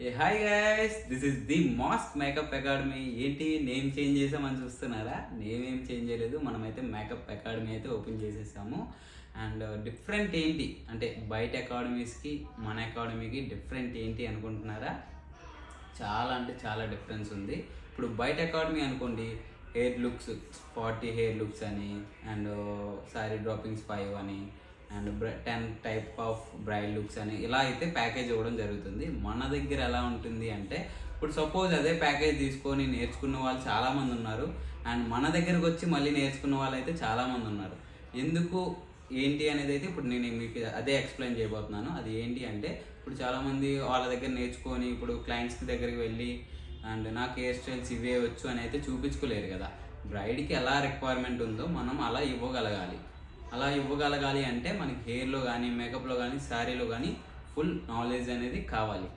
A hi guys, this is the mask makeup academy. ఏంటి name change చేసామని చూస్తున్నారా? Name ఏం చేంజ్ చేయలేదు, మనమైతే మేకప్ అకాడమీ అయితే ఓపెన్ చేసేసాము. అండ్ డిఫరెంట్ ఏంటి అంటే బయట అకాడమీస్కి మన అకాడమీకి డిఫరెంట్ ఏంటి అనుకుంటున్నారా? చాలా అంటే చాలా డిఫరెన్స్ ఉంది. ఇప్పుడు బయట అకాడమీ అనుకోండి, హెయిర్ లుక్స్ 40 హెయిర్ లుక్స్ అని, అండ్ సారీ డ్రాపింగ్స్ 5 అని, and 10 type of braid looks అని ఇలా అయితే ప్యాకేజ్ ఇవ్వడం జరుగుతుంది. మన దగ్గర ఎలా ఉంటుంది అంటే, ఇప్పుడు సపోజ్ అదే ప్యాకేజ్ తీసుకొని నేర్చుకున్న వాళ్ళు చాలామంది ఉన్నారు, అండ్ మన దగ్గరకు వచ్చి మళ్ళీ నేర్చుకున్న వాళ్ళు అయితే చాలామంది ఉన్నారు. ఎందుకు ఏంటి అనేది అయితే ఇప్పుడు నేను మీకు అదే ఎక్స్ప్లెయిన్ చేయబోతున్నాను. అది ఏంటి అంటే, ఇప్పుడు చాలామంది వాళ్ళ దగ్గర నేర్చుకొని ఇప్పుడు క్లయింట్స్కి దగ్గరికి వెళ్ళి అండ్ నాకు హెయిర్ స్టైల్స్ ఇవే వచ్చు అని అయితే చూపించుకోలేరు కదా. బ్రైడ్కి ఎలా రిక్వైర్మెంట్ ఉందో మనం అలా ఇవ్వగలగాలి. అలా ఇవ్వగలగాలి అంటే మనకి హెయిర్లో కానీ, మేకప్లో కానీ, శారీలో కానీ ఫుల్ నాలెడ్జ్ అనేది కావాలి.